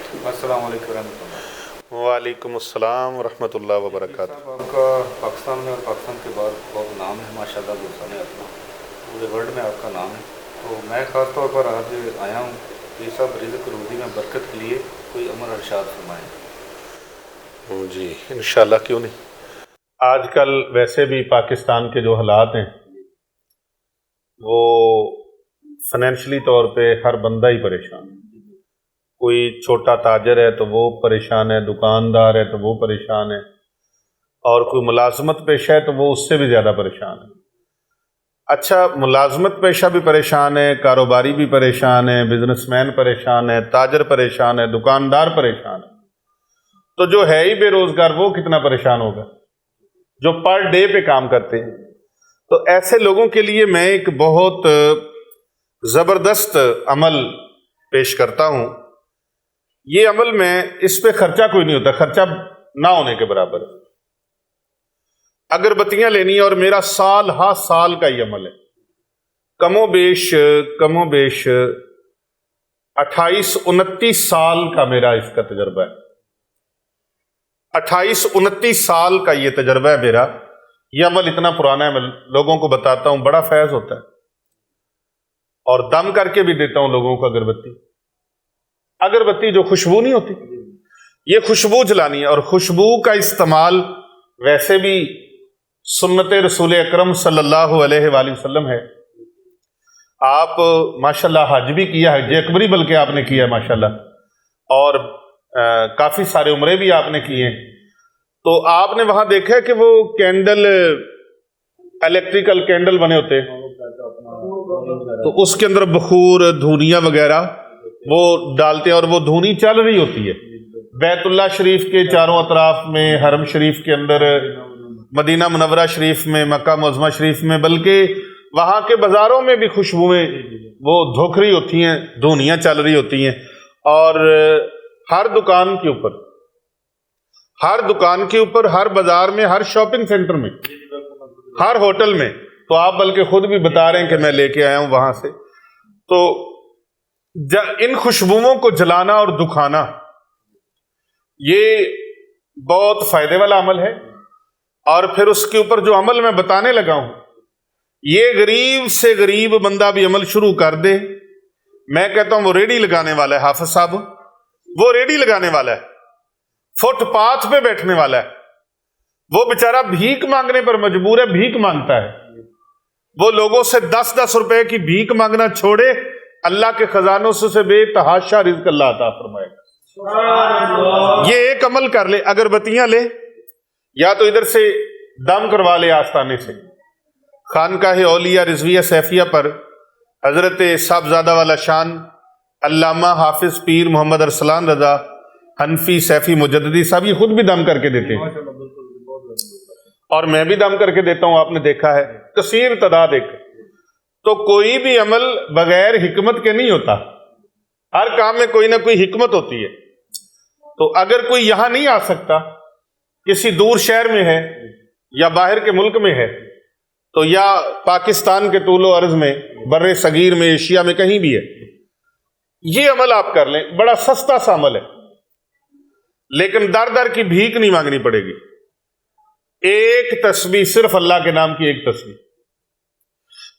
السلام علیکم ورحمۃ اللہ۔ وعلیکم السلام ورحمۃ اللہ وبرکاتہ۔ صاحب آپ کا پاکستان میں اور پاکستان کے بعد بہت نام ہے ماشاء اللہ، دوستوں نے اپنا پورے ورلڈ میں آپ کا نام ہے، تو میں خاص طور پر آج آیا ہوں کہ سب رزق روزی میں برکت کے لیے کوئی عمل ارشاد فرمائیں۔ جی انشاءاللہ، کیوں نہیں۔ آج کل ویسے بھی پاکستان کے جو حالات ہیں وہ فائنینشلی طور پہ ہر بندہ ہی پریشان ہے۔ کوئی چھوٹا تاجر ہے تو وہ پریشان ہے، دکاندار ہے تو وہ پریشان ہے، اور کوئی ملازمت پیشہ ہے تو وہ اس سے بھی زیادہ پریشان ہے۔ اچھا، ملازمت پیشہ بھی پریشان ہے، کاروباری بھی پریشان ہے، بزنس مین پریشان ہے، تاجر پریشان ہے، دکاندار پریشان ہے، تو جو ہے ہی بے روزگار وہ کتنا پریشان ہوگا جو پر ڈے پہ کام کرتے ہیں۔ تو ایسے لوگوں کے لیے میں ایک بہت زبردست عمل پیش کرتا ہوں۔ یہ عمل میں اس پہ خرچہ کوئی نہیں ہوتا، خرچہ نہ ہونے کے برابر ہے۔ اگربتیاں لینی ہے اور میرا سال ہا سال کا یہ عمل ہے، کم و بیش 28-29 سال کا میرا اس کا تجربہ ہے۔ 28-29 سال کا یہ تجربہ ہے میرا۔ یہ عمل اتنا پرانا ہے، میں لوگوں کو بتاتا ہوں، بڑا فیض ہوتا ہے، اور دم کر کے بھی دیتا ہوں لوگوں کو اگربتی جو خوشبو نہیں ہوتی، یہ خوشبو جلانی ہے، اور خوشبو کا استعمال ویسے بھی سنت رسول اکرم صلی اللہ علیہ وآلہ وسلم ہے۔ آپ ماشاءاللہ حج بھی کیا ہے، حج اکبری بلکہ آپ نے کیا ہے ماشاءاللہ، اور کافی سارے عمرے بھی آپ نے کیے ہیں، تو آپ نے وہاں دیکھا ہے کہ وہ کینڈل، الیکٹریکل کینڈل بنے ہوتے ہیں، تو اس کے اندر بخور، دھونیاں وغیرہ وہ ڈالتے ہیں، اور وہ دھونی چل رہی ہوتی ہے بیت اللہ شریف کے چاروں اطراف میں، حرم شریف کے اندر، مدینہ منورہ شریف میں، مکہ معظمہ شریف میں، بلکہ وہاں کے بازاروں میں بھی خوشبوئیں وہ دھوک رہی ہوتی ہیں، دھونیاں چل رہی ہوتی ہیں، اور ہر دکان کے اوپر، ہر بازار میں، ہر شاپنگ سینٹر میں، ہر ہوٹل میں، تو آپ بلکہ خود بھی بتا رہے ہیں کہ میں لے کے آیا ہوں وہاں سے۔ تو ان خوشبوؤں کو جلانا اور دکھانا یہ بہت فائدے والا عمل ہے، اور پھر اس کے اوپر جو عمل میں بتانے لگا ہوں، یہ غریب سے غریب بندہ بھی عمل شروع کر دے، میں کہتا ہوں وہ ریڑھی لگانے والا ہے، حافظ صاحب وہ ریڑھی لگانے والا ہے، فٹ پاتھ پہ بیٹھنے والا ہے، وہ بیچارہ بھیک مانگنے پر مجبور ہے، بھیک مانگتا ہے، وہ لوگوں سے 10-10 روپے کی بھیک مانگنا چھوڑے، اللہ کے خزانوں سے بے تحاشا رزق اللہ عطا فرمائے گا۔ یہ ایک عمل کر لے، اگربتیاں لے، یا تو ادھر سے دم کروا لے آستانے سے، خانقاہ اولیاء رضویہ سیفیہ پر حضرت صاحبزادہ والا شان علامہ حافظ پیر محمد ارسلان رضا حنفی سیفی مجددی صاحب یہ خود بھی دم کر کے دیتے ہیں، اور میں بھی دم کر کے دیتا ہوں، آپ نے دیکھا ہے کثیر تعداد ایک۔ تو کوئی بھی عمل بغیر حکمت کے نہیں ہوتا، ہر کام میں کوئی نہ کوئی حکمت ہوتی ہے۔ تو اگر کوئی یہاں نہیں آ سکتا، کسی دور شہر میں ہے یا باہر کے ملک میں ہے، تو یا پاکستان کے طول و عرض میں، بر صغیر میں، ایشیا میں، کہیں بھی ہے، یہ عمل آپ کر لیں، بڑا سستا سا عمل ہے، لیکن در در کی بھیک نہیں مانگنی پڑے گی۔ ایک تسبیح، صرف اللہ کے نام کی ایک تسبیح،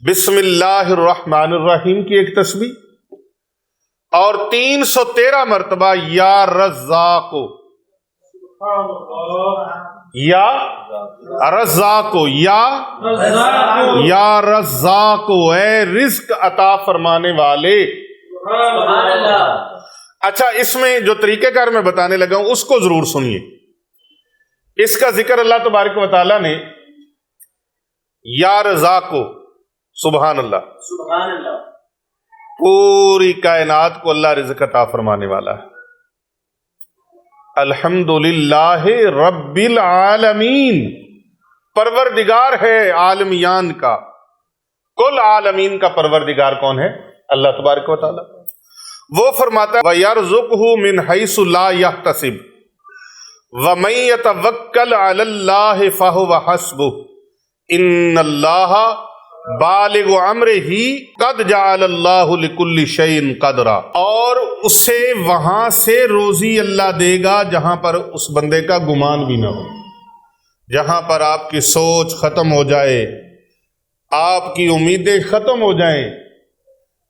بسم اللہ الرحمن الرحیم کی ایک تسبیح، اور 313 مرتبہ یا رزاق، یا رزاق، یا رزاق، اے رزق عطا فرمانے والے۔ اچھا، اس میں جو طریقہ کار میں بتانے لگا ہوں اس کو ضرور سنیے۔ اس کا ذکر اللہ تبارک و تعالیٰ نے یا رزاق، سبحان اللہ، پوری کائنات کو اللہ رزق عطا فرمانے والا ہے۔ الحمدللہ رب العالمین، پروردگار ہے عالمیان کا، کل عالمین کا پروردگار کون ہے؟ اللہ تبارک و تعالیٰ۔ وہ فرماتا ہے وَيَرْزُقْهُ مِنْ حَيْثُ لَا يَحْتَسِبُ وَمَن يَتَوَكَّلْ عَلَى اللَّهِ فَهُوَ حَسْبُهُ إِنَّ اللَّهَ بالغ امرہ قد جعل اللہ لکل شیء قدرا، اور اسے وہاں سے روزی اللہ دے گا جہاں پر اس بندے کا گمان بھی نہ ہو، جہاں پر آپ کی سوچ ختم ہو جائے، آپ کی امیدیں ختم ہو جائیں۔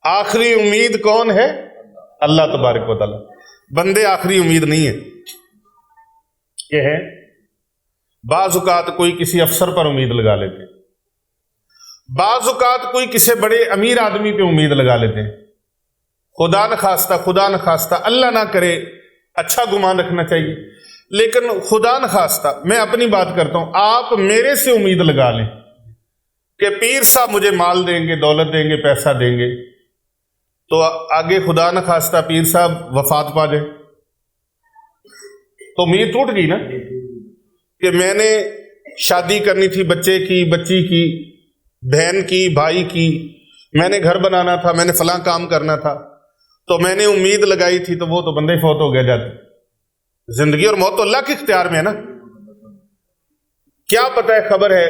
آخری امید کون ہے؟ اللہ تبارک و تعالی۔ بندے آخری امید نہیں ہے، یہ ہے بعض اوقات کوئی کسی افسر پر امید لگا لیتے ہیں، بعض اوقات کوئی کسی بڑے امیر آدمی پہ امید لگا لیتے ہیں۔ خدا نخواستہ اللہ نہ کرے، اچھا گمان رکھنا چاہیے، لیکن خدا نخواستہ میں اپنی بات کرتا ہوں، آپ میرے سے امید لگا لیں کہ پیر صاحب مجھے مال دیں گے، دولت دیں گے، پیسہ دیں گے، تو آگے خدا نخواستہ پیر صاحب وفات پا جائے تو امید ٹوٹ گئی نا، کہ میں نے شادی کرنی تھی بچے کی، بچی کی، بہن کی، بھائی کی، میں نے گھر بنانا تھا، میں نے فلاں کام کرنا تھا، تو میں نے امید لگائی تھی، تو وہ تو بندے فوت ہو گیا جاتے۔ زندگی اور موت تو اللہ کے اختیار میں ہے نا، کیا پتہ ہے، خبر ہے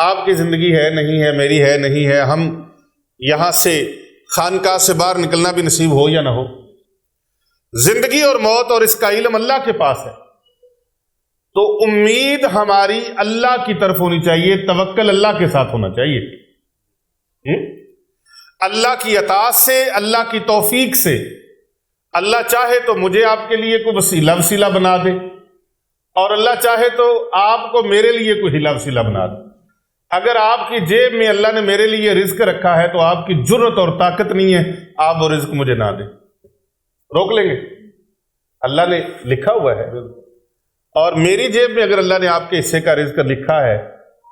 آپ کی زندگی ہے نہیں ہے، میری ہے نہیں ہے، ہم یہاں سے خانقاہ سے باہر نکلنا بھی نصیب ہو یا نہ ہو۔ زندگی اور موت اور اس کا علم اللہ کے پاس ہے، تو امید ہماری اللہ کی طرف ہونی چاہیے، توکل اللہ کے ساتھ ہونا چاہیے، اللہ کی اطاعت سے، اللہ کی توفیق سے۔ اللہ چاہے تو مجھے آپ کے لیے کوئی وسیلہ بنا دے، اور اللہ چاہے تو آپ کو میرے لیے کوئی ہلا وسیلہ بنا دے۔ اگر آپ کی جیب میں اللہ نے میرے لیے رزق رکھا ہے تو آپ کی جرت اور طاقت نہیں ہے آپ وہ رزق مجھے نہ دیں، روک لیں گے؟ اللہ نے لکھا ہوا ہے، اور میری جیب میں اگر اللہ نے آپ کے حصے کا رزق لکھا ہے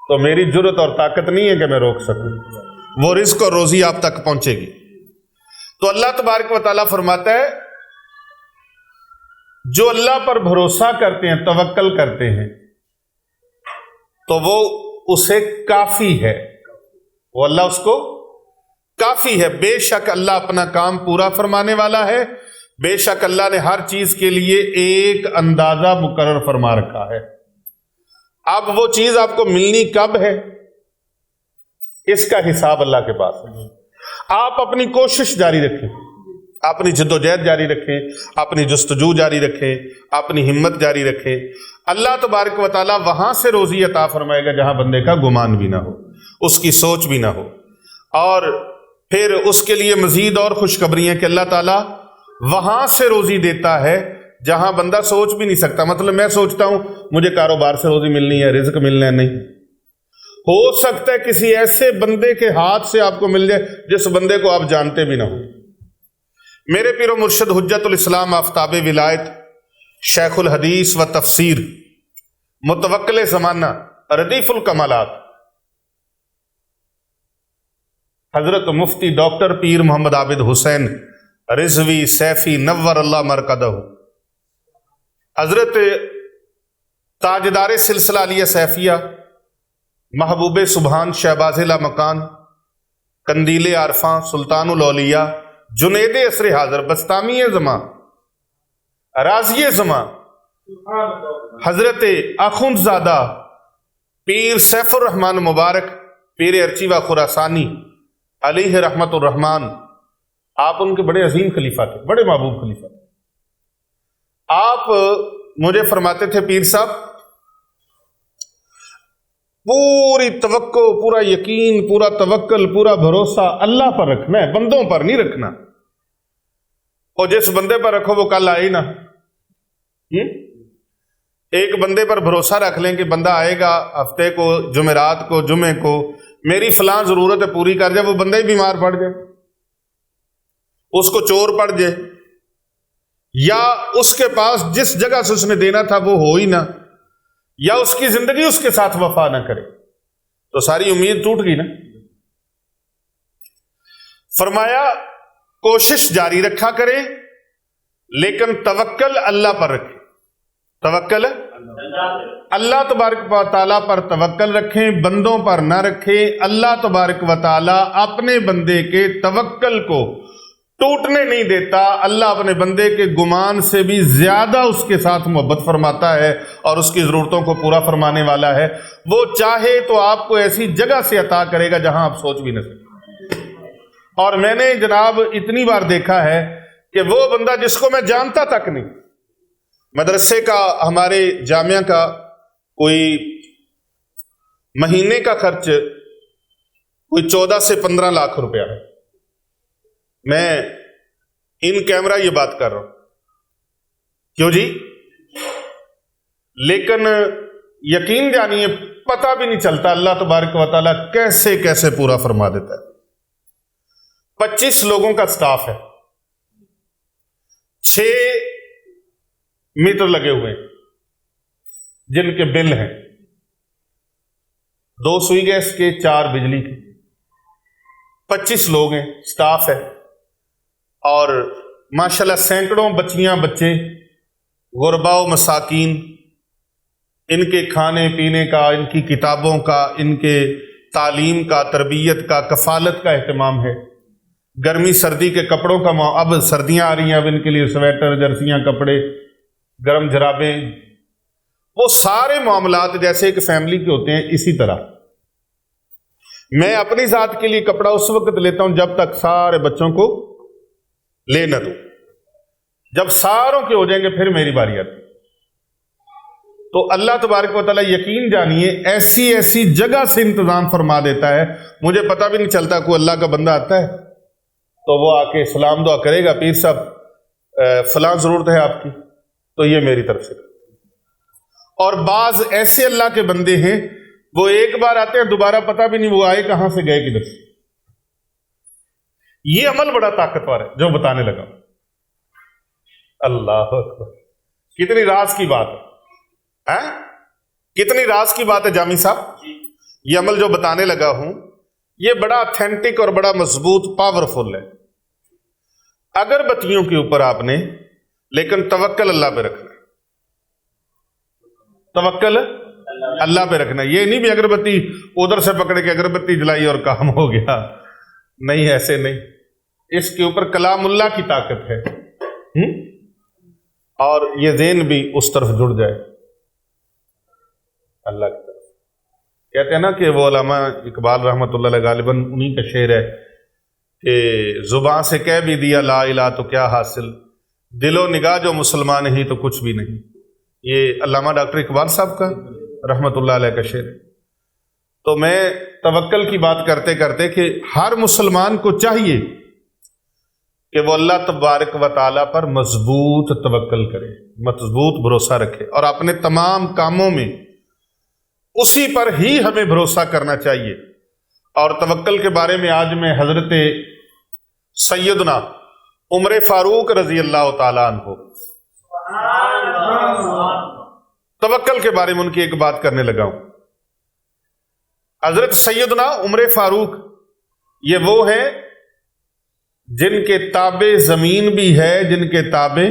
تو میری جرت اور طاقت نہیں ہے کہ میں روک سکوں، وہ رزق اور روزی آپ تک پہنچے گی۔ تو اللہ تبارک و تعالیٰ فرماتا ہے جو اللہ پر بھروسہ کرتے ہیں، توکل کرتے ہیں، تو وہ اسے کافی ہے، وہ اللہ اس کو کافی ہے۔ بے شک اللہ اپنا کام پورا فرمانے والا ہے، بے شک اللہ نے ہر چیز کے لیے ایک اندازہ مقرر فرما رکھا ہے۔ اب وہ چیز آپ کو ملنی کب ہے، اس کا حساب اللہ کے پاس ہے۔ آپ اپنی کوشش جاری رکھیں، اپنی جدوجہد جاری رکھیں، اپنی جستجو جاری رکھیں، اپنی ہمت جاری رکھیں، اللہ تبارک و تعالیٰ وہاں سے روزی عطا فرمائے گا جہاں بندے کا گمان بھی نہ ہو، اس کی سوچ بھی نہ ہو۔ اور پھر اس کے لیے مزید اور خوشخبری ہے کہ اللہ تعالیٰ وہاں سے روزی دیتا ہے جہاں بندہ سوچ بھی نہیں سکتا۔ مطلب میں سوچتا ہوں مجھے کاروبار سے روزی ملنی ہے، رزق ملنا ہے، نہیں ہو سکتا ہے کسی ایسے بندے کے ہاتھ سے آپ کو مل جائے جس بندے کو آپ جانتے بھی نہ ہو۔ میرے پیر و مرشد حجت الاسلام آفتاب ولایت شیخ الحدیث و تفسیر متوکل زمانہ ردیف الکمالات حضرت مفتی ڈاکٹر پیر محمد عابد حسین رضوی سیفی نور اللہ مرکدہ، حضرت تاجدار سلسلہ علیہ سیفیہ محبوب سبحان شہباز مکان قندیل عارفاں سلطان الاولیاء جنید عصر حاضر بستامی زماں راضی زماں حضرت اخوند زادہ پیر سیف الرحمن مبارک پیر ارچی و خراسانی علیہ رحمت الرحمن، آپ ان کے بڑے عظیم خلیفہ تھے، بڑے محبوب خلیفہ تھے۔ آپ مجھے فرماتے تھے پیر صاحب پوری توقع، پورا یقین، پورا توکل، پورا بھروسہ اللہ پر رکھنا ہے، بندوں پر نہیں رکھنا، اور جس بندے پر رکھو وہ کل آئے نا۔ ایک بندے پر بھروسہ رکھ لیں کہ بندہ آئے گا ہفتے کو، جمعرات کو، جمعے کو، میری فلاں ضرورت ہے پوری کر جائے، وہ بندہ ہی بیمار پڑ جائے، اس کو چور پڑ جائے، یا اس کے پاس جس جگہ سے اس نے دینا تھا وہ ہو ہی نہ، یا اس کی زندگی اس کے ساتھ وفا نہ کرے، تو ساری امید ٹوٹ گئی نا۔ فرمایا کوشش جاری رکھا کرے لیکن توکل اللہ پر رکھیں، توکل اللہ تبارک و تعالیٰ پر توکل رکھیں، بندوں پر نہ رکھیں۔ اللہ تبارک و تعالیٰ اپنے بندے کے توکل کو ٹوٹنے نہیں دیتا. اللہ اپنے بندے کے گمان سے بھی زیادہ اس کے ساتھ محبت فرماتا ہے اور اس کی ضرورتوں کو پورا فرمانے والا ہے. وہ چاہے تو آپ کو ایسی جگہ سے عطا کرے گا جہاں آپ سوچ بھی نہ سکیں. اور میں نے جناب اتنی بار دیکھا ہے کہ وہ بندہ جس کو میں جانتا تک نہیں، مدرسے کا، ہمارے جامعہ کا کوئی مہینے کا خرچ کوئی 14 سے 15 لاکھ روپیہ ہے. میں ان کیمرہ یہ بات کر رہا ہوں، کیوں جی؟ لیکن یقین جانیے پتہ بھی نہیں چلتا اللہ تبارک و تعالیٰ کیسے کیسے پورا فرما دیتا ہے. 25 لوگوں کا سٹاف ہے، 6 میٹر لگے ہوئے ہیں جن کے بل ہیں، 2 سوئی گیس کے، 4 بجلی کے. 25 لوگ ہیں، سٹاف ہے، اور ماشاءاللہ سینکڑوں بچیاں بچے، غرباء و مساکین، ان کے کھانے پینے کا، ان کی کتابوں کا، ان کے تعلیم کا، تربیت کا، کفالت کا اہتمام ہے. گرمی سردی کے کپڑوں کا اب سردیاں آ رہی ہیں، اب ان کے لیے سویٹر، جرسیاں، کپڑے، گرم جرابیں، وہ سارے معاملات جیسے ایک فیملی کے ہوتے ہیں اسی طرح. میں اپنی ذات کے لیے کپڑا اس وقت لیتا ہوں جب تک سارے بچوں کو لے نہ دوں. جب ساروں کے ہو جائیں گے پھر میری باری آتی. تو اللہ تبارک و تعالیٰ یقین جانیے ایسی ایسی جگہ سے انتظام فرما دیتا ہے، مجھے پتہ بھی نہیں چلتا. کوئی اللہ کا بندہ آتا ہے تو وہ آ کے سلام دعا کرے گا، پیر صاحب فلاں ضرورت ہے آپ کی، تو یہ میری طرف سے. اور بعض ایسے اللہ کے بندے ہیں وہ ایک بار آتے ہیں دوبارہ پتہ بھی نہیں وہ آئے کہاں سے گئے کدھر سے. یہ عمل بڑا طاقتور ہے جو بتانے لگا. اللہ اکبر، کتنی راز کی بات ہے، کتنی راز کی بات ہے جامی صاحب. یہ عمل جو بتانے لگا ہوں یہ بڑا اتھینٹک اور بڑا مضبوط، پاورفل ہے. اگربتیوں کے اوپر آپ نے لیکن توکل اللہ پہ رکھنا ہے. توکل اللہ پہ رکھنا ہے. یہ نہیں بھی اگربتی ادھر سے پکڑ کے اگربتی جلائی اور کام ہو گیا، نہیں، ایسے نہیں. اس کے اوپر کلام اللہ کی طاقت ہے، اور یہ ذہن بھی اس طرف جڑ جائے اللہ کی طرف. کہتے ہیں نا کہ وہ علامہ اقبال رحمۃ اللہ علیہ غالباً انہی کا شعر ہے کہ زباں سے کہہ بھی دیا لا الہ تو کیا حاصل، دل و نگاہ جو مسلمان ہی تو کچھ بھی نہیں. یہ علامہ ڈاکٹر اقبال صاحب کا رحمۃ اللہ علیہ کا شعر ہے. تو میں توکل کی بات کرتے کرتے کہ ہر مسلمان کو چاہیے کہ وہ اللہ تبارک و تعالیٰ پر مضبوط توکل کرے، مضبوط بھروسہ رکھے، اور اپنے تمام کاموں میں اسی پر ہی ہمیں بھروسہ کرنا چاہیے. اور توکل کے بارے میں آج میں حضرت سیدنا عمر فاروق رضی اللہ تعالیٰ عنہ توکل کے بارے میں ان کی ایک بات کرنے لگا ہوں. حضرت سیدنا عمر فاروق یہ وہ ہیں جن کے تابع زمین بھی ہے، جن کے تابع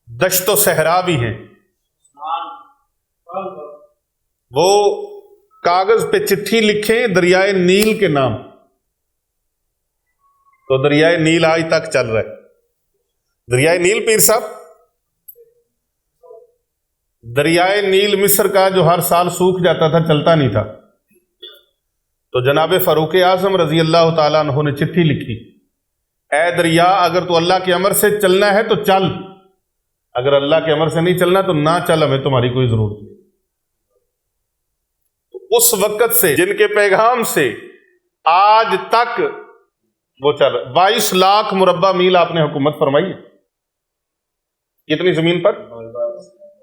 دشت و صحرا بھی ہیں. وہ کاغذ پہ چٹھی لکھیں دریائے نیل کے نام، تو دریائے نیل آج تک چل رہا ہے. دریائے نیل پیر صاحب، دریائے نیل مصر کا جو ہر سال سوکھ جاتا تھا، چلتا نہیں تھا، تو جناب فاروق اعظم رضی اللہ تعالیٰ عنہ نے چٹھی لکھی، اے دریا اگر تو اللہ کے امر سے چلنا ہے تو چل، اگر اللہ کے امر سے نہیں چلنا تو نہ چل، ہمیں تمہاری کوئی ضرورت نہیں. تو اس وقت سے جن کے پیغام سے آج تک وہ چل، 22 لاکھ مربع میل آپ نے حکومت فرمائی ہے. کتنی زمین پر؟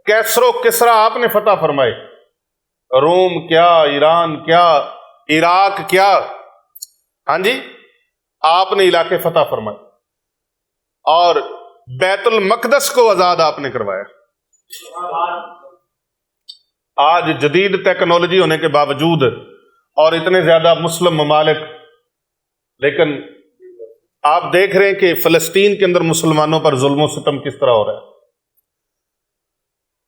کیسر و کسرا آپ نے فتح فرمائے. روم کیا، ایران کیا، عراق کیا، ہاں جی، آپ نے علاقے فتح فرمائے، اور بیت المقدس کو آزاد آپ نے کروایا. آج جدید ٹیکنالوجی ہونے کے باوجود اور اتنے زیادہ مسلم ممالک، لیکن آپ دیکھ رہے ہیں کہ فلسطین کے اندر مسلمانوں پر ظلم و ستم کس طرح ہو رہا ہے.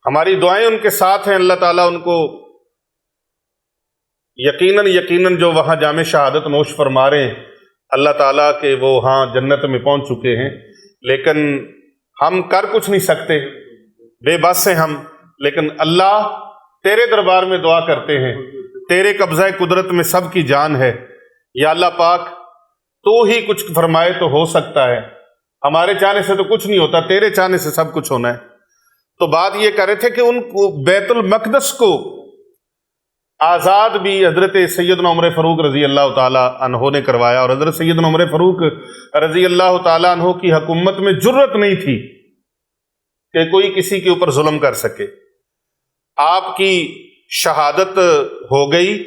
ہماری دعائیں ان کے ساتھ ہیں، اللہ تعالیٰ ان کو یقیناً جو وہاں جام شہادت نوش فرما رہے ہیں، اللہ تعالیٰ کے وہ ہاں جنت میں پہنچ چکے ہیں، لیکن ہم کر کچھ نہیں سکتے، بے بس ہیں ہم، لیکن اللہ تیرے دربار میں دعا کرتے ہیں، تیرے قبضہ قدرت میں سب کی جان ہے، یا اللہ پاک تو ہی کچھ فرمائے تو ہو سکتا ہے، ہمارے چاہنے سے تو کچھ نہیں ہوتا، تیرے چاہنے سے سب کچھ ہونا ہے۔ تو بات یہ کر رہے تھے کہ ان کو بیت المقدس کو آزاد بھی حضرت سیدنا عمر فاروق رضی اللہ تعالیٰ عنہ نے کروایا، اور حضرت سیدنا عمر فاروق رضی اللہ تعالیٰ عنہ کی حکومت میں جرت نہیں تھی کہ کوئی کسی کے اوپر ظلم کر سکے۔ آپ کی شہادت ہو گئی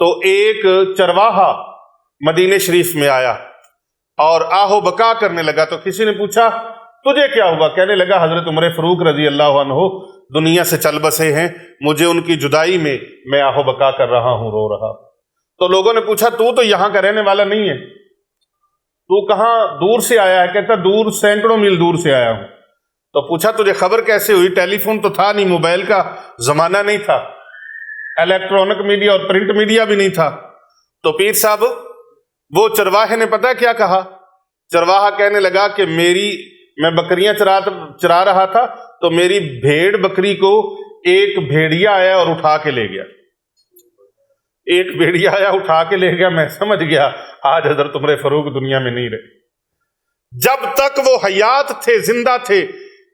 تو ایک چرواہا مدینہ شریف میں آیا اور آہو بکا کرنے لگا، تو کسی نے پوچھا تجھے کیا ہوا؟ کہنے لگا حضرت عمر فاروق رضی اللہ عنہ دنیا سے چل بسے ہیں، مجھے ان کی جدائی میں آہو بکا کر رہا ہوں، رو رہا ہوں۔ تو لوگوں نے پوچھا تو یہاں کا رہنے والا نہیں ہے، تو کہاں دور سے آیا ہے؟ کہتا دور، سینکڑوں میل دور سے آیا ہوں۔ تو پوچھا تجھے خبر کیسے ہوئی؟ ٹیلی فون تو تھا نہیں، موبائل کا زمانہ نہیں تھا، الیکٹرانک میڈیا اور پرنٹ میڈیا بھی نہیں تھا۔ تو پیر صاحب وہ چرواہے نے پتہ کیا کہا؟ چرواہا کہنے لگا کہ میں بکریاں چرا رہا تھا تو میری بھیڑ بکری کو ایک بھیڑیا آیا اور اٹھا کے لے گیا، ایک بھیڑیا آیا اٹھا کے لے گیا، میں سمجھ گیا آج حضرت عمر فاروق دنیا میں نہیں رہے۔ جب تک وہ حیات تھے، زندہ تھے،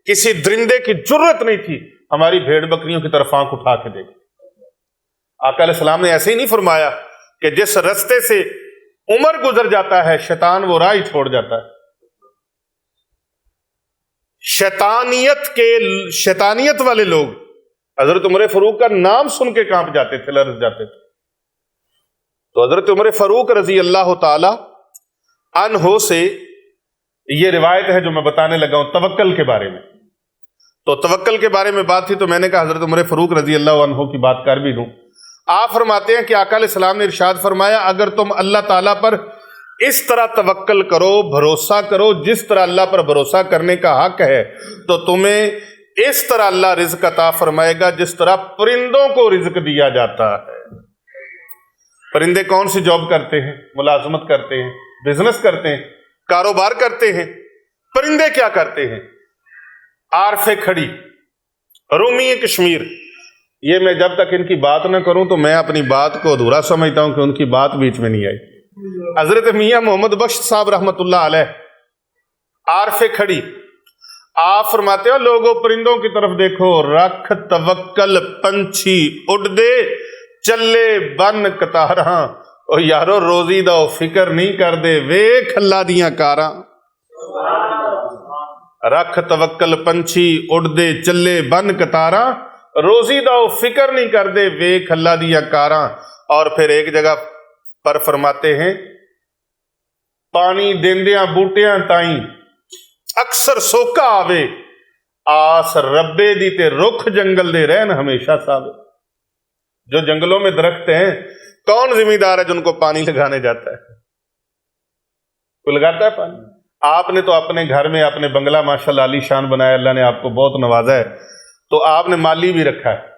کسی درندے کی جرت نہیں تھی ہماری بھیڑ بکریوں کی طرف آنکھ اٹھا کے دیکھے۔ آقا علیہ السلام نے ایسے ہی نہیں فرمایا کہ جس رستے سے عمر گزر جاتا ہے شیطان وہ راہ ہی چھوڑ جاتا ہے۔ شیطانیت والے لوگ حضرت عمر فاروق کا نام سن کے کانپ جاتے تھے، لرز جاتے تھے۔ تو حضرت عمر فاروق رضی اللہ تعالی عنہ سے یہ روایت ہے جو میں بتانے لگا ہوں توکل کے بارے میں۔ تو توکل کے بارے میں بات تھی تو میں نے کہا حضرت عمر فاروق رضی اللہ عنہ کی بات کر بھی دوں۔ آپ فرماتے ہیں کہ آقا علیہ السلام نے ارشاد فرمایا اگر تم اللہ تعالیٰ پر اس طرح توکل کرو، بھروسہ کرو جس طرح اللہ پر بھروسہ کرنے کا حق ہے، تو تمہیں اس طرح اللہ رزق عطا فرمائے گا جس طرح پرندوں کو رزق دیا جاتا ہے۔ پرندے کون سی جاب کرتے ہیں؟ ملازمت کرتے ہیں، بزنس کرتے ہیں، کاروبار کرتے ہیں۔ پرندے کیا کرتے ہیں؟ عارف کھڑی، رومی کشمیر، یہ میں جب تک ان کی بات نہ کروں تو میں اپنی بات کو ادھورا سمجھتا ہوں کہ ان کی بات بیچ میں نہیں آئی۔ حضرت میاں محمد بخش صاحب رحمت اللہ علیہ، عارف کھڑی، آپ فرماتے ہو لوگوں پرندوں کی طرف دیکھو، رکھ توکل پنچھی اڑ دے چلے بن کتاراں، او یارو روزی دا فکر نہیں کر دے ویکھ اللہ دیاں کاراں۔ رکھ توکل پنچھی اڑ دے چلے بن کتاراں، روزی دا فکر نہیں کر دے ویکھ اللہ دیاں کاراں۔ اور پھر ایک جگہ پر فرماتے ہیں پانی دیندیاں بوٹیاں تائیں اکثر سوکا آوے، آس ربے دی تے رکھ جنگل دے رہن ہمیشہ ساوے۔ جو جنگلوں میں درخت ہیں کون ذمہ دار ہے جن کو پانی لگانے جاتا ہے؟ کوئی لگاتا ہے پانی؟ آپ نے تو اپنے گھر میں اپنے بنگلہ ماشاءاللہ عالی شان بنایا، اللہ نے آپ کو بہت نوازا ہے، تو آپ نے مالی بھی رکھا ہے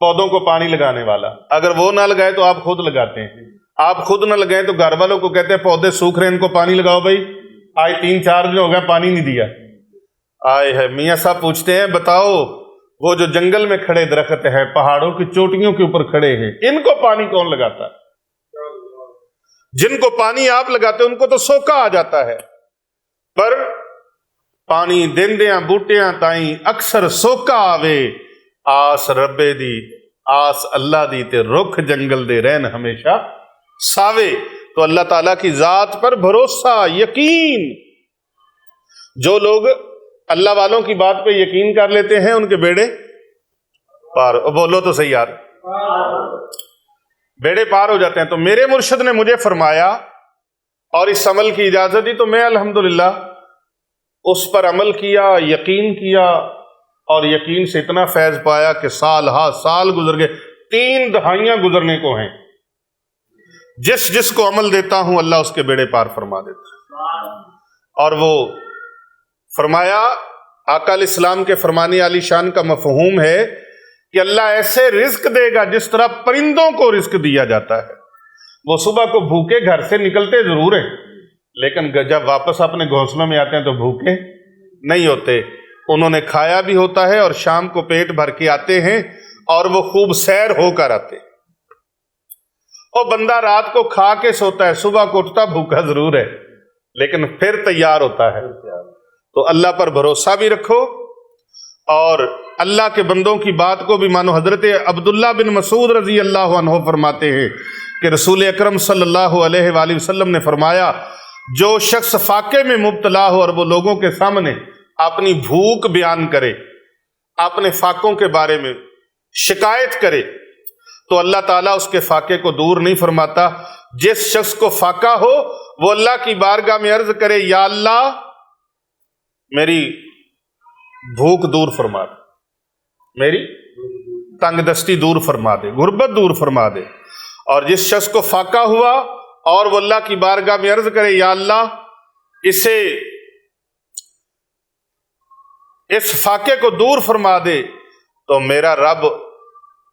پودوں کو پانی لگانے والا، اگر وہ نہ لگائے تو آپ خود لگاتے ہیں، آپ خود نہ لگائیں تو گھر والوں کو کہتے ہیں پودے سوکھ رہے ہیں ان کو پانی لگاؤ بھائی، آج 3-4 دن ہو گیا پانی نہیں دیا۔ آئے ہے میاں صاحب پوچھتے ہیں بتاؤ وہ جو جنگل میں کھڑے درخت ہیں، پہاڑوں کی چوٹیوں کے اوپر کھڑے ہیں، ان کو پانی کون لگاتا ہے؟ جن کو پانی آپ لگاتے ہیں ان کو تو سوکا آ جاتا ہے، پر پانی دیندیاں بوٹیاں تائیں اکثر سوکا آوے، آس ربے دی آس اللہ دی تے رکھ جنگل دے رہن ہمیشہ ساوے۔ تو اللہ تعالیٰ کی ذات پر بھروسہ، یقین، جو لوگ اللہ والوں کی بات پہ یقین کر لیتے ہیں ان کے بیڑے پار، بولو تو صحیح یار، بیڑے پار ہو جاتے ہیں۔ تو میرے مرشد نے مجھے فرمایا اور اس عمل کی اجازت دی تو میں الحمدللہ اس پر عمل کیا، یقین کیا، اور یقین سے اتنا فیض پایا کہ سال سال گزر گئے، 3 دہائیاں گزرنے کو ہیں، جس کو عمل دیتا ہوں اللہ اس کے بیڑے پار فرما دیتا۔ اور وہ فرمایا آقا علیہ السلام کے فرمانے علی شان کا مفہوم ہے کہ اللہ ایسے رزق دے گا جس طرح پرندوں کو رزق دیا جاتا ہے۔ وہ صبح کو بھوکے گھر سے نکلتے ضرور ہیں لیکن جب واپس اپنے گھونسلوں میں آتے ہیں تو بھوکے نہیں ہوتے. انہوں نے کھایا بھی ہوتا ہے اور شام کو پیٹ بھر کے آتے ہیں اور وہ خوب سیر ہو کر آتے ہیں. اور بندہ رات کو کھا کے سوتا ہے, صبح کو اٹھتا بھوکا ضرور ہے لیکن پھر تیار ہوتا ہے. تو اللہ پر بھروسہ بھی رکھو اور اللہ کے بندوں کی بات کو بھی مانو. حضرت عبداللہ بن مسعود رضی اللہ عنہ فرماتے ہیں کہ رسول اکرم صلی اللہ علیہ وآلہ وسلم نے فرمایا, جو شخص فاقے میں مبتلا ہو اور وہ لوگوں کے سامنے اپنی بھوک بیان کرے, اپنے فاقوں کے بارے میں شکایت کرے, تو اللہ تعالیٰ اس کے فاقے کو دور نہیں فرماتا. جس شخص کو فاقہ ہو وہ اللہ کی بارگاہ میں عرض کرے, یا اللہ میری بھوک دور فرما دے, میری تنگ دستی دور فرما دے, غربت دور فرما دے. اور جس شخص کو فاقہ ہوا اور وہ اللہ کی بارگاہ میں عرض کرے, یا اللہ اسے اس فاقے کو دور فرما دے, تو میرا رب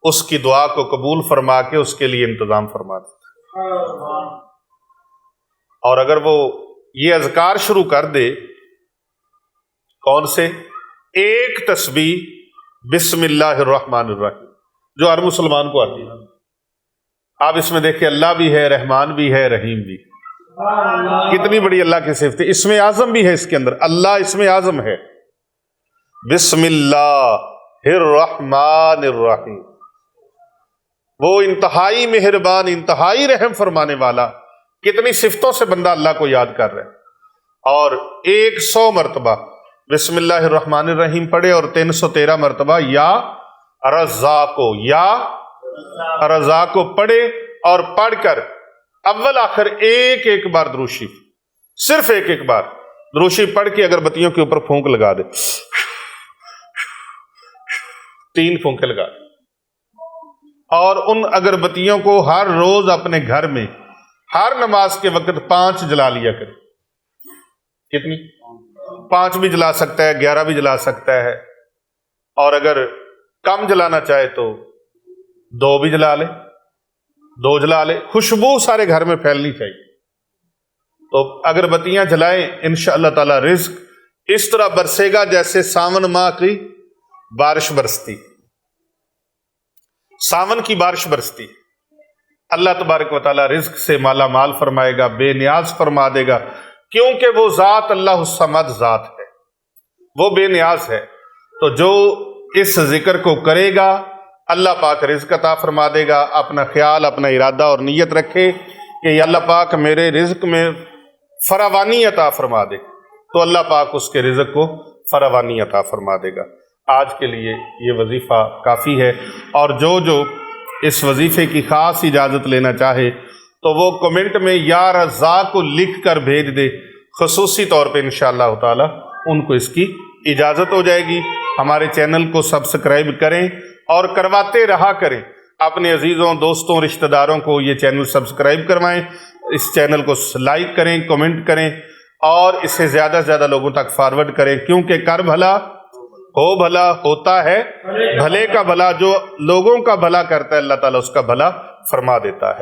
اس کی دعا کو قبول فرما کے اس کے لیے انتظام فرما دیتا. اور اگر وہ یہ اذکار شروع کر دے, کون سے؟ ایک تسبیح بسم اللہ الرحمن الرحیم جو ہر مسلمان کو آتی ہے. آپ اس میں دیکھیں اللہ بھی ہے, رحمان بھی ہے, رحیم بھی. کتنی بڑی اللہ کی صفت ہے. اسم اعظم بھی ہے اس کے اندر, اللہ اسم اعظم ہے. بسم اللہ الرحمن الرحیم, وہ انتہائی مہربان, انتہائی رحم فرمانے والا. کتنی صفتوں سے بندہ اللہ کو یاد کر رہا ہے. اور 100 مرتبہ بسم اللہ الرحمن الرحیم پڑھے اور 313 مرتبہ یا رزاقو, یا رزاقو پڑھے اور پڑھ کر اول آخر ایک ایک بار درود شریف, صرف ایک ایک بار درود شریف پڑھ کے اگر بتیوں کے اوپر پھونک لگا دے, 3 پھونکے لگا دے, اور ان اگربتیوں کو ہر روز اپنے گھر میں ہر نماز کے وقت 5 جلا لیا کرے. کتنی؟ 5 بھی جلا سکتا ہے, 11 بھی جلا سکتا ہے, اور اگر کم جلانا چاہے تو 2 بھی جلا لے, 2 جلا لے. خوشبو سارے گھر میں پھیلنی چاہیے. تو اگربتیاں جلائیں, انشاءاللہ تعالی رزق اس طرح برسے گا جیسے ساون ماہ کی بارش برستی, ساون کی بارش برستی. اللہ تبارک و تعالی رزق سے مالا مال فرمائے گا, بے نیاز فرما دے گا, کیونکہ وہ ذات اللہ الصمد ذات ہے, وہ بے نیاز ہے. تو جو اس ذکر کو کرے گا اللہ پاک رزق عطا فرما دے گا. اپنا خیال, اپنا ارادہ اور نیت رکھے کہ یا اللہ پاک میرے رزق میں فراوانی عطا فرما دے, تو اللہ پاک اس کے رزق کو فراوانی عطا فرما دے گا. آج کے لیے یہ وظیفہ کافی ہے, اور جو اس وظیفے کی خاص اجازت لینا چاہے تو وہ کمنٹ میں یا رزاق کو لکھ کر بھیج دے. خصوصی طور پہ انشاءاللہ تعالی ان کو اس کی اجازت ہو جائے گی. ہمارے چینل کو سبسکرائب کریں اور کرواتے رہا کریں. اپنے عزیزوں, دوستوں, رشتہ داروں کو یہ چینل سبسکرائب کروائیں, اس چینل کو لائک کریں, کمنٹ کریں, اور اسے زیادہ سے زیادہ لوگوں تک فارورڈ کریں, کیونکہ کر بھلا ہو بھلا ہوتا ہے بھلے کا بھلا. جو لوگوں کا بھلا کرتا ہے اللہ تعالیٰ اس کا بھلا فرما دیتا ہے.